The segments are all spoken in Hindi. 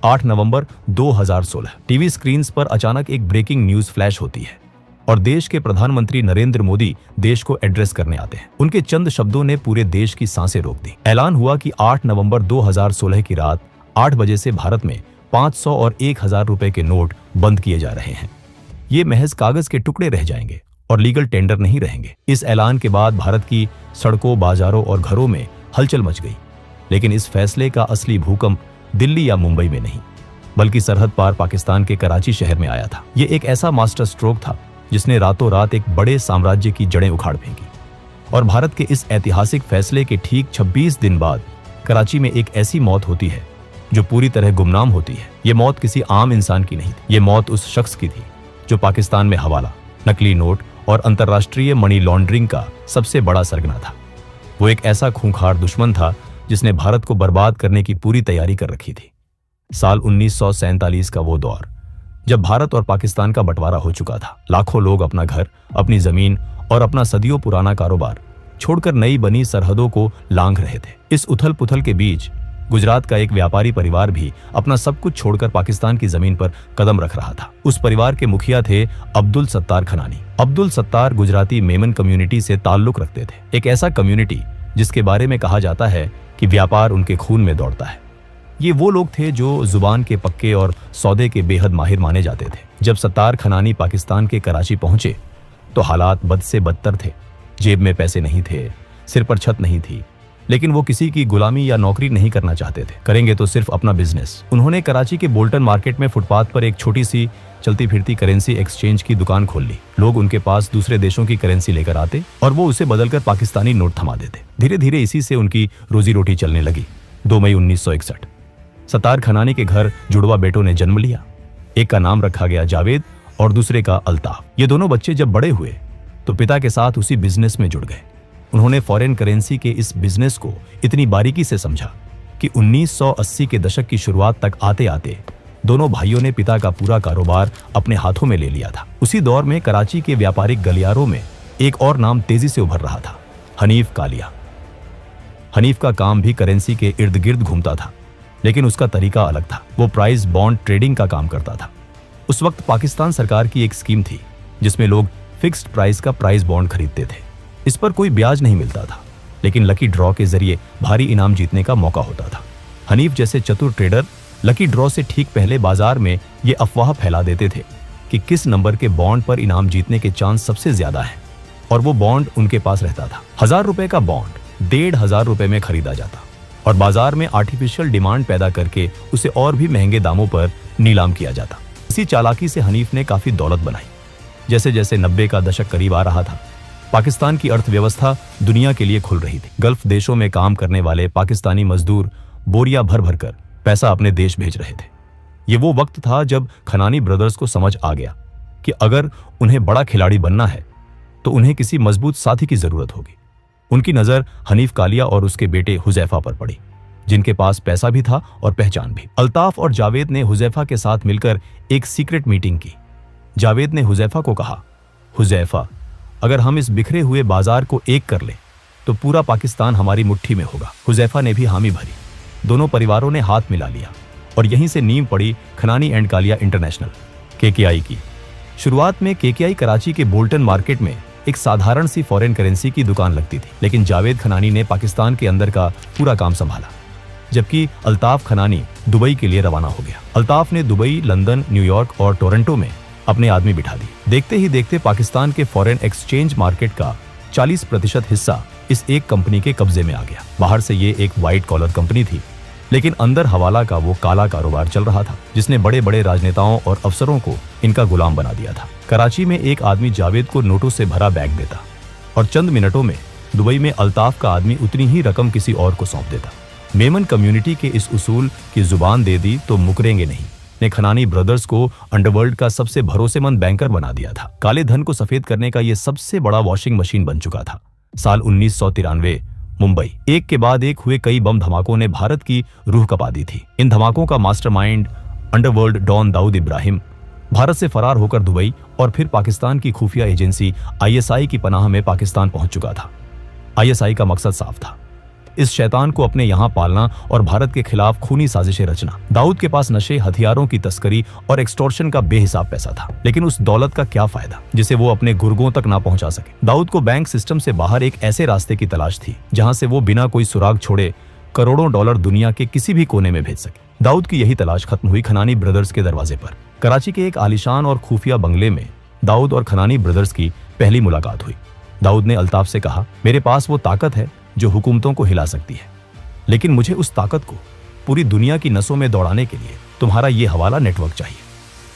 8 नवंबर 2016 टीवी स्क्रीन पर अचानक एक ब्रेकिंग न्यूज फ्लैश होती है और देश के प्रधानमंत्री नरेंद्र मोदी देश को एड्रेस करने आते हैं। उनके चंद शब्दों ने पूरे देश की सांसें रोक दी। ऐलान हुआ कि 8 नवंबर 2016 की रात 8 बजे से भारत में 500 और 1000 रुपए के नोट बंद किए जा रहे हैं। ये महज कागज के टुकड़े रह जाएंगे और लीगल टेंडर नहीं रहेंगे। इस ऐलान के बाद भारत की सड़कों, बाजारों और घरों में हलचल मच गई। लेकिन इस फैसले का असली भूकंप दिल्ली या मुंबई में नहीं, बल्कि सरहद पार पाकिस्तान के कराची शहर में आया था। ये एक ऐसा मास्टर स्ट्रोक था जिसने रातों रात एक बड़े साम्राज्य की जड़ें उखाड़ फेंकी। और भारत के इस ऐतिहासिक फैसले के ठीक 26 दिन बाद कराची में एक ऐसी मौत होती है जो पूरी तरह गुमनाम होती है। ये मौत किसी आम इंसान की नहीं थी। ये मौत उस शख्स की थी जो पाकिस्तान में हवाला, नकली नोट और अंतर्राष्ट्रीय मनी लॉन्ड्रिंग का सबसे बड़ा सरगना था। वो एक ऐसा खूंखार दुश्मन था जिसने भारत को बर्बाद करने की पूरी तैयारी कर रखी थी। साल 1947 का वो दौर जब भारत और पाकिस्तान का बंटवारा हो चुका था। लाखों लोग अपना घर, अपनी जमीन और अपना सदियों पुराना कारोबार छोड़कर नई बनी सरहदों को लांघ रहे थे। इस उथल पुथल के बीच गुजरात का एक व्यापारी परिवार भी अपना सब कुछ छोड़कर पाकिस्तान की जमीन पर कदम रख रहा था। उस परिवार के मुखिया थे अब्दुल सत्तार खनानी। अब्दुल सत्तार गुजराती मेमन कम्युनिटी से ताल्लुक रखते थे, एक ऐसा कम्युनिटी जिसके बारे में कहा जाता है कि व्यापार उनके खून में दौड़ता है। ये वो लोग थे जो जुबान के पक्के और सौदे के बेहद माहिर माने जाते थे। जब सत्तार खनानी पाकिस्तान के कराची पहुंचे तो हालात बद से बदतर थे। जेब में पैसे नहीं थे, सिर पर छत नहीं थी, लेकिन वो किसी की गुलामी या नौकरी नहीं करना चाहते थे। करेंगे तो सिर्फ अपना बिजनेस। उन्होंने कराची के बोल्टन मार्केट में फुटपाथ पर एक छोटी सी चलती फिरती करेंसी एक्सचेंज की दुकान खोल ली। लोग उनके पास दूसरे देशों की करेंसी लेकर आते और वो उसे बदलकर पाकिस्तानी नोट थमा देते। धीरे धीरे इसी से उनकी रोजी रोटी चलने लगी। 2 मई 1961 सत्तार खनानी के घर जुड़वा बेटों ने जन्म लिया। एक का नाम रखा गया जावेद और दूसरे का अल्ताफ। ये दोनों बच्चे जब बड़े हुए तो पिता के साथ उसी बिजनेस में जुड़ गए। उन्होंने फॉरेन करेंसी के इस बिजनेस को इतनी बारीकी से समझा कि 1980 के दशक की शुरुआत तक आते आते दोनों भाइयों ने पिता का पूरा कारोबार अपने हाथों में ले लिया था। उसी दौर में कराची के व्यापारिक गलियारों में एक और नाम तेजी से उभर रहा था, हनीफ कालिया। हनीफ का काम भी करेंसी के इर्द गिर्द घूमता था, लेकिन उसका तरीका अलग था। वो प्राइस बॉन्ड ट्रेडिंग का काम करता था। उस वक्त पाकिस्तान सरकार की एक स्कीम थी जिसमें लोग फिक्स्ड प्राइस का प्राइस बॉन्ड खरीदते थे। इस पर कोई ब्याज नहीं मिलता था, लेकिन लकी ड्रॉ के जरिए भारी इनाम जीतने का मौका होता था। हनीफ जैसे चतुर ट्रेडर लकी ड्रॉ से ठीक पहले बाजार में ये अफवाह फैला देते थे कि किस नंबर के बॉन्ड पर इनाम जीतने के चांस सबसे ज्यादा है, और वो बॉन्ड उनके पास रहता था। 1000 रुपए का बॉन्ड 1500 रुपए में खरीदा जाता और बाजार में आर्टिफिशियल डिमांड पैदा करके उसे और भी महंगे दामों पर नीलाम किया जाता। इसी चालाकी से हनीफ ने काफी दौलत बनाई। जैसे जैसे 90 का दशक करीब आ रहा था, पाकिस्तान की अर्थव्यवस्था दुनिया के लिए खुल रही थी। गल्फ देशों में काम करने वाले पाकिस्तानी मजदूर बोरिया भर भर कर पैसा अपने देश भेज रहे थे। ये वो वक्त था जब खनानी ब्रदर्स को समझ आ गया कि अगर उन्हें बड़ा खिलाड़ी बनना है तो उन्हें किसी मजबूत साथी की जरूरत होगी। उनकी नजर हनीफ कालिया और उसके बेटे हुजैफा पर पड़ी, जिनके पास पैसा भी था और पहचान भी। अल्ताफ और जावेद ने हुजैफा के साथ मिलकर एक सीक्रेट मीटिंग की। जावेद ने हुजैफा को कहा, हुजैफा, अगर हम इस बिखरे हुए बाजार को एक कर लें तो पूरा पाकिस्तान हमारी मुट्ठी में होगा। हुजैफा ने भी हामी भरी। दोनों परिवारों ने हाथ मिला लिया और यहीं से नींव पड़ी खनानी एंड कालिया इंटरनेशनल KKI की। शुरुआत में KKI कराची के बोल्टन मार्केट में एक साधारण सी फॉरेन करेंसी की दुकान लगती थी, लेकिन जावेद खनानी ने पाकिस्तान के अंदर का पूरा काम संभाला, जबकि अल्ताफ खनानी दुबई के लिए रवाना हो गया। अल्ताफ ने दुबई, लंदन, न्यूयॉर्क और टोरंटो में अपने आदमी बिठा दिए। देखते ही देखते पाकिस्तान के फॉरेन एक्सचेंज मार्केट का 40% हिस्सा इस एक कंपनी के कब्जे में आ गया। बाहर से ये एक व्हाइट कॉलर कंपनी थी, लेकिन अंदर हवाला का वो काला कारोबार चल रहा था जिसने बड़े बड़े राजनेताओं और अफसरों को इनका गुलाम बना दिया था। कराची में एक आदमी जावेद को नोटों से भरा बैग देता और चंद मिनटों में दुबई में अल्ताफ का आदमी उतनी ही रकम किसी और को सौंप देता। मेमन कम्युनिटी के इस उसूल की जुबान दे दी तो मुकरेंगे नहीं ने खनानी ब्रदर्स को अंडरवर्ल्ड का सबसे भरोसेमंद बैंकर बना दिया था। काले धन को सफेद करने का यह सबसे बड़ा वॉशिंग मशीन बन चुका था। साल 1993 मुंबई, एक के बाद एक हुए कई बम धमाकों ने भारत की रूह कपा दी थी। इन धमाकों का mastermind underworld don Dawood Ibrahim Bharat से फरार होकर दुबई और फिर पाकिस्तान की खुफिया एजेंसी ISI की पनाह में पाकिस्तान पहुंच चुका था। ISI का मकसद साफ था, इस शैतान को अपने यहाँ पालना और भारत के खिलाफ खूनी साजिशें रचना। दाऊद के पास नशे, हथियारों की तस्करी और एक्सटॉर्शन का बेहिसाब पैसा था, लेकिन उस दौलत का क्या फायदा जिसे वो अपने गुर्गों तक ना पहुंचा सके। दाऊद को बैंक सिस्टम से बाहर एक ऐसे रास्ते की तलाश थी जहां से वो बिना कोई सुराग छोड़े करोड़ों डॉलर दुनिया के किसी भी कोने में भेज सके। दाऊद की यही तलाश खत्म हुई खनानी ब्रदर्स के दरवाजे पर। कराची के एक आलीशान और खुफिया बंगले में दाऊद और खनानी ब्रदर्स की पहली मुलाकात हुई। दाऊद ने अल्ताफ से कहा, मेरे पास वो ताकत है जो हुकूमतों को हिला सकती है, लेकिन मुझे उस ताकत को पूरी दुनिया की नसों में दौड़ाने के लिए तुम्हारा ये हवाला नेटवर्क चाहिए।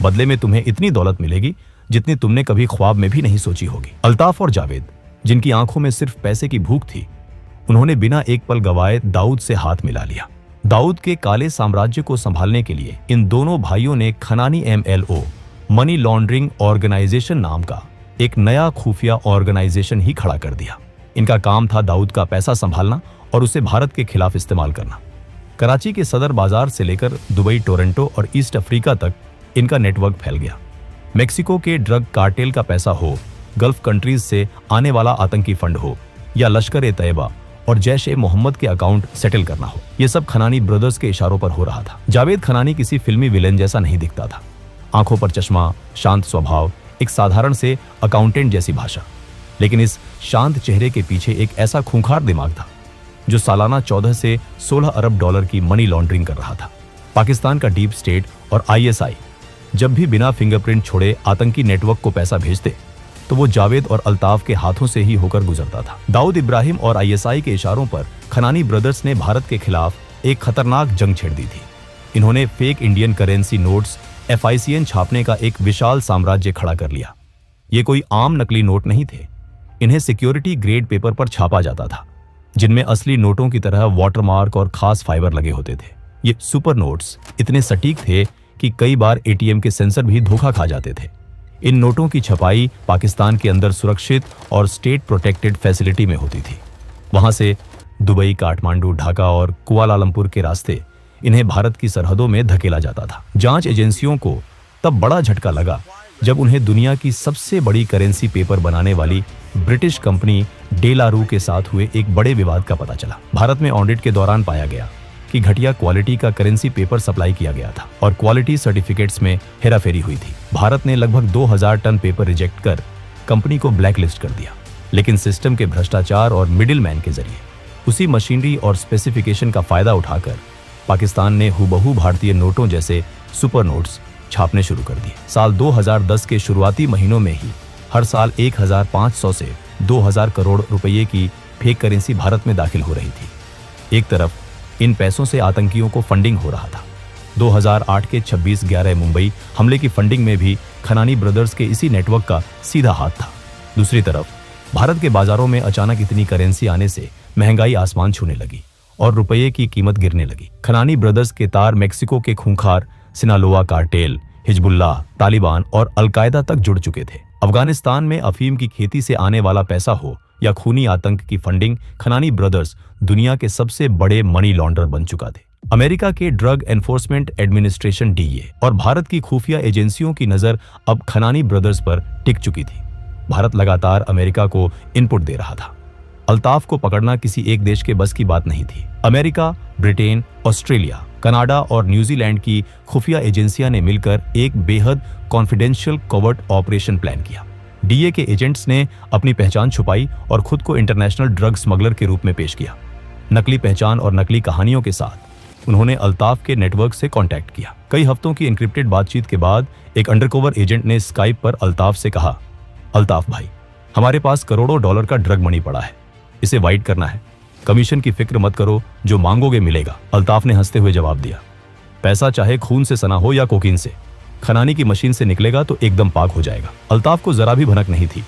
बदले में तुम्हें इतनी दौलत मिलेगी जितनी तुमने कभी ख्वाब में भी नहीं सोची होगी। अल्ताफ और जावेद, जिनकी आंखों में सिर्फ पैसे की भूख थी, उन्होंने बिना एक पल गवाए दाऊद से हाथ मिला लिया। दाऊद के काले साम्राज्य को संभालने के लिए इन दोनों भाइयों ने खनानी MLO मनी लॉन्ड्रिंग ऑर्गेनाइजेशन नाम का एक नया खुफिया ऑर्गेनाइजेशन ही खड़ा कर दिया। इनका काम था दाऊद का पैसा संभालना और उसे भारत के खिलाफ इस्तेमाल करना। कराची के सदर बाजार से लेकर दुबई, टोरंटो और ईस्ट अफ्रीका तक इनका नेटवर्क फैल गया। मेक्सिको के ड्रग कार्टेल का पैसा हो, गल्फ कंट्रीज से आने वाला आतंकी फंड हो, या लश्कर-ए-तैयबा और जैश-ए-मोहम्मद के अकाउंट सेटल करना हो, ये सब खनानी ब्रदर्स के इशारों पर हो रहा था। जावेद खनानी किसी फिल्मी विलेन जैसा नहीं दिखता था। आंखों पर चश्मा, शांत स्वभाव, एक साधारण से अकाउंटेंट जैसी भाषा, लेकिन इस शांत चेहरे के पीछे एक ऐसा खूंखार दिमाग था जो सालाना 14 से 16 अरब डॉलर की मनी लॉन्ड्रिंग कर रहा था। पाकिस्तान का डीप स्टेट और ISI जब भी बिना फिंगरप्रिंट छोड़े आतंकी नेटवर्क को पैसा भेजते तो वो जावेद और अल्ताफ के हाथों से ही होकर गुजरता था। दाऊद इब्राहिम और ISI के इशारों पर खनानी ब्रदर्स ने भारत के खिलाफ एक खतरनाक जंग छेड़ दी थी। इन्होंने fake Indian currency notes FICN छापने का एक विशाल साम्राज्य खड़ा कर लिया। ये कोई आम नकली नोट नहीं थे, इन्हें सिक्योरिटी ग्रेड पेपर पर छापा जाता था, जिनमें असली नोटों की तरह वाटरमार्क और खास फाइबर लगे होते थे। ये सुपर नोट्स इतने सटीक थे कि कई बार ATM के सेंसर भी धोखा खा जाते थे। इन नोटों की छपाई पाकिस्तान के अंदर सुरक्षित और स्टेट प्रोटेक्टेड फैसिलिटी में होती थी। वहां से दुबई, काठमांडू, ढाका और कुआलालंपुर के रास्ते इन्हें भारत की सरहदों में धकेला जाता था। जांच एजेंसियों को तब बड़ा झटका लगा जब उन्हें दुनिया की सबसे बड़ी करेंसी पेपर बनाने वाली ब्रिटिश कंपनी डेलारू के साथ हुए एक बड़े विवाद का पता चला। भारत में ऑडिट के दौरान पाया गया कि घटिया क्वालिटी का करेंसी पेपर सप्लाई किया गया था और क्वालिटी सर्टिफिकेट्स में हेराफेरी हुई थी। भारत ने लगभग 2000 टन पेपर रिजेक्ट कर कंपनी को ब्लैकलिस्ट कर दिया, लेकिन सिस्टम के भ्रष्टाचार और मिडिल मैन के जरिए उसी मशीनरी और स्पेसिफिकेशन का फायदा उठाकर पाकिस्तान ने हुबहू भारतीय नोटों जैसे सुपर नोट्स छापने शुरू कर दिए। साल 2010 के शुरुआती महीनों में ही हर साल 1500 से 2000 करोड़ रुपये की फेक करेंसी भारत में दाखिल हो रही थी। एक तरफ इन पैसों से आतंकियों को फंडिंग हो रहा था। 2008 के 26/11 मुंबई हमले की फंडिंग में भी खनानी ब्रदर्स के इसी नेटवर्क का सीधा हाथ था। दूसरी तरफ भारत के बाजारों में अचानक इतनी करेंसी आने से महंगाई आसमान छूने लगी और रुपये की कीमत गिरने लगी। खनानी ब्रदर्स के तार मेक्सिको के खूंखार सिनालोआ कार्टेल, हिजबुल्लाह, तालिबान और अलकायदा तक जुड़ चुके थे। अफगानिस्तान में अफीम की खेती से आने वाला पैसा हो या खूनी आतंक की फंडिंग, खनानी ब्रदर्स दुनिया के सबसे बड़े मनी लॉन्डर बन चुका थे। अमेरिका के ड्रग एनफोर्समेंट एडमिनिस्ट्रेशन DEA और भारत की खुफिया एजेंसियों की नजर अब खनानी ब्रदर्स पर टिक चुकी थी। भारत लगातार अमेरिका को इनपुट दे रहा था। अल्ताफ को पकड़ना किसी एक देश के बस की बात नहीं थी। अमेरिका, ब्रिटेन, ऑस्ट्रेलिया, कनाडा और न्यूजीलैंड की खुफिया एजेंसियां ने मिलकर एक बेहद कॉन्फिडेंशियल कवर्ट ऑपरेशन प्लान किया। DEA के एजेंट्स ने अपनी पहचान छुपाई और खुद को इंटरनेशनल ड्रग स्मगलर के रूप में पेश किया। नकली पहचान और नकली कहानियों के साथ उन्होंने अल्ताफ के नेटवर्क से कांटेक्ट किया। कई हफ्तों की एन्क्रिप्टेड बातचीत के बाद एक अंडरकवर एजेंट ने स्काइप पर अल्ताफ से कहा, अल्ताफ भाई, हमारे पास करोड़ों डॉलर का ड्रग मनी पड़ा है, इसे वाइट करना है। कमीशन की फिक्र मत करो, जो मांगोगे मिलेगा। अल्ताफ ने हंसते हुए जवाब दिया, पैसा चाहे खून से सना हो या कोकीन से, खनानी की मशीन से निकलेगा तो एकदम पाक हो जाएगा। अल्ताफ को जरा भी भनक नहीं थी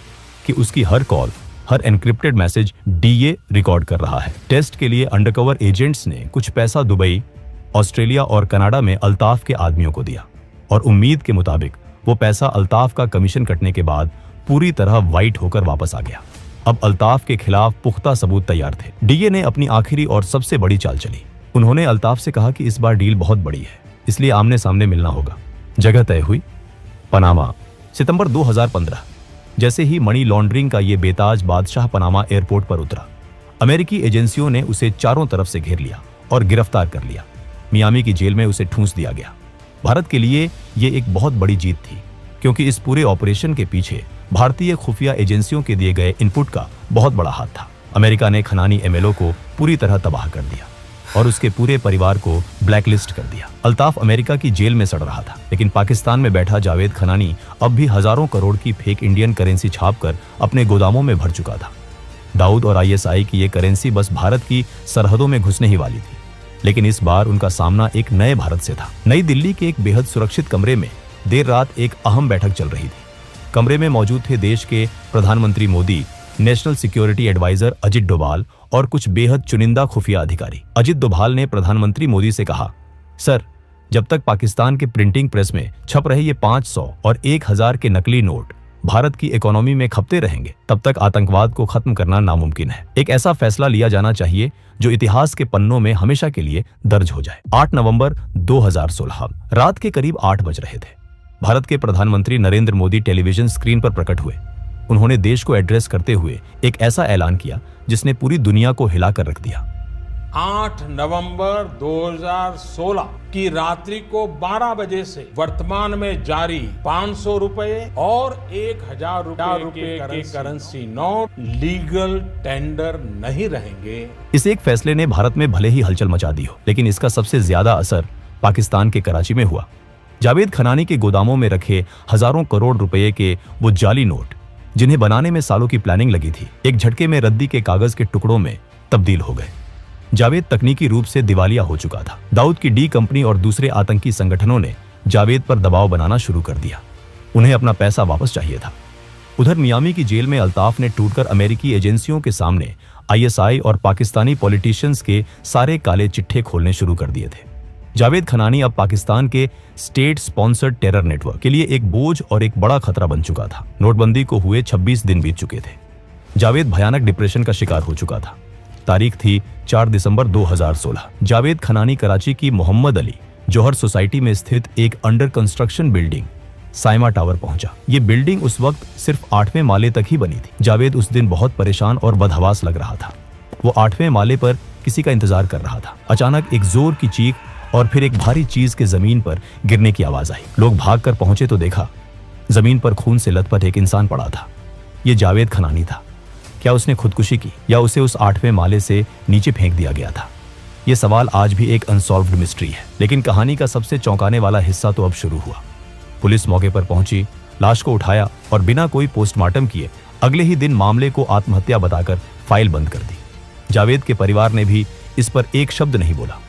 कि उसकी हर कॉल, हर एनक्रिप्टेड मैसेज DEA रिकॉर्ड कर रहा है। टेस्ट के लिए अंडरकवर एजेंट्स ने कुछ पैसा दुबई, ऑस्ट्रेलिया और कनाडा में अल्ताफ के आदमियों को दिया और उम्मीद के मुताबिक वो पैसा अल्ताफ का कमीशन कटने के बाद पूरी तरह वाइट होकर वापस आ गया। अब अल्ताफ के खिलाफ पुख्ता सबूत तैयार थे। DEA ने अपनी आखिरी और सबसे बड़ी चाल चली। उन्होंने अल्ताफ से कहा कि इस बार डील बहुत बड़ी है, इसलिए आमने सामने मिलना होगा। जगह तय हुई, पनामा, सितंबर 2015। जैसे ही मनी लॉन्ड्रिंग का ये बेताज बादशाह पनामा एयरपोर्ट पर उतरा, अमेरिकी एजेंसियों ने उसे चारों तरफ से घेर लिया और गिरफ्तार कर लिया। मियामी की जेल में उसे ठूंस दिया गया। भारत के लिए ये एक बहुत बड़ी जीत थी, क्योंकि इस पूरे ऑपरेशन के पीछे भारतीय खुफिया एजेंसियों के दिए गए इनपुट का बहुत बड़ा हाथ था। अमेरिका ने खनानी एमएलओ को पूरी तरह तबाह कर दिया और उसके पूरे परिवार को ब्लैकलिस्ट कर दिया। अल्ताफ अमेरिका की जेल में सड़ रहा था, लेकिन पाकिस्तान में बैठा जावेद खनानी अब भी हजारों करोड़ की फेक इंडियन करेंसी छापकर अपने गोदामों में भर चुका था। दाऊद और आईएसआई की ये करेंसी बस भारत की सरहदों में घुसने ही वाली थी, लेकिन इस बार उनका सामना एक नए भारत से था। नई दिल्ली के एक बेहद सुरक्षित कमरे में देर रात एक अहम बैठक चल रही थी। कमरे में मौजूद थे देश के प्रधानमंत्री Modi, national security adviser Ajit Doval और कुछ बेहद चुनिंदा खुफिया अधिकारी। अजित डोभाल ने प्रधानमंत्री मोदी से कहा, सर, जब तक पाकिस्तान के प्रिंटिंग प्रेस में छप रहे ये 500 और 1000 के नकली नोट भारत की इकोनॉमी में खपते रहेंगे, तब तक आतंकवाद को खत्म करना नामुमकिन है। एक ऐसा फैसला लिया जाना चाहिए जो इतिहास के पन्नों में हमेशा के लिए दर्ज हो जाए। 8 नवंबर 2016 रात के करीब 8 बज रहे थे। भारत के प्रधानमंत्री नरेंद्र मोदी टेलीविजन स्क्रीन पर प्रकट हुए। उन्होंने देश को एड्रेस करते हुए एक ऐसा ऐलान किया जिसने पूरी दुनिया को हिलाकर रख दिया। 8 नवंबर 2016 की रात्रि को 12 बजे से वर्तमान में जारी 500 रुपए और 1000 रुपए के करेंसी नोट लीगल टेंडर नहीं रहेंगे। इस एक फैसले ने भारत में भले ही हलचल मचा दी हो, लेकिन इसका सबसे ज्यादा असर पाकिस्तान के कराची में हुआ। जावेद खनानी के गोदामों में रखे हजारों करोड़ रुपए के वो जाली नोट, जिन्हें बनाने में सालों की प्लानिंग लगी थी, एक झटके में रद्दी के कागज के टुकड़ों में तब्दील हो गए। जावेद तकनीकी रूप से दिवालिया हो चुका था। दाऊद की डी कंपनी और दूसरे आतंकी संगठनों ने जावेद पर दबाव बनाना शुरू कर दिया। उन्हें अपना पैसा वापस चाहिए था। उधर मियामी की जेल में अल्ताफ ने टूटकर अमेरिकी एजेंसियों के सामने आईएसआई और पाकिस्तानी पॉलिटिशियंस के सारे काले चिट्ठे खोलने शुरू कर दिए थे। जावेद खनानी अब पाकिस्तान के स्टेट स्पॉन्सर्ड टेरर नेटवर्क के लिए एक बोझ और एक बड़ा खतरा बन चुका था। नोटबंदी को हुए 26 दिन बीत चुके थे। जावेद भयानक डिप्रेशन का शिकार हो चुका था। तारीख थी 4 दिसंबर 2016। जावेद खनानी कराची की मोहम्मद अली जौहर सोसाइटी में स्थित एक under construction building Saima tower पहुंचा। ये बिल्डिंग उस वक्त सिर्फ 8वें माले तक ही बनी थी। जावेद उस दिन बहुत परेशान और बदहवास लग रहा था। वो 8वें माले पर किसी का इंतजार कर रहा था। अचानक एक जोर की चीख और फिर एक भारी चीज के जमीन पर गिरने की आवाज आई। लोग भागकर पहुंचे तो देखा जमीन पर खून से लथपथ एक इंसान पड़ा था। ये जावेद खनानी था। क्या उसने खुदकुशी की या उसे उस 8वें माले से नीचे फेंक दिया गया था? ये सवाल आज भी एक अनसॉल्व्ड मिस्ट्री है। लेकिन कहानी का सबसे चौंकाने वाला हिस्सा तो अब शुरू हुआ। पुलिस मौके पर पहुंची, लाश को उठाया और बिना कोई पोस्टमार्टम किए अगले ही दिन मामले को आत्महत्या बताकर फाइल बंद कर दी। जावेद के परिवार ने भी इस पर एक शब्द नहीं बोला।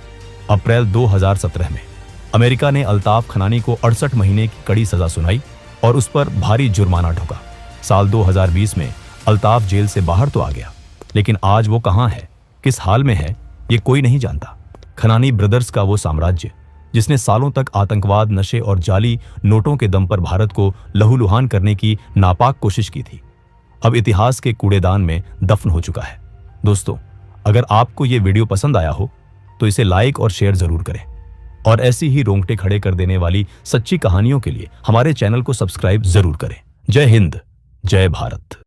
अप्रैल 2017 में अमेरिका ने अल्ताफ खनानी को 68 महीने की कड़ी सजा सुनाई और उस पर भारी जुर्माना ठोका। साल 2020 में अल्ताफ जेल से बाहर तो आ गया, लेकिन आज वो कहां है, किस हाल में है, ये कोई नहीं जानता। खनानी ब्रदर्स का वो साम्राज्य जिसने सालों तक आतंकवाद, नशे और जाली नोटों के दम पर भारत को लहूलुहान करने की नापाक कोशिश की थी, अब इतिहास के कूड़ेदान में दफन हो चुका है। दोस्तों, अगर आपको ये वीडियो पसंद आया हो तो इसे लाइक और शेयर जरूर करें और ऐसी ही रोंगटे खड़े कर देने वाली सच्ची कहानियों के लिए हमारे चैनल को सब्सक्राइब जरूर करें। जय हिंद, जय भारत।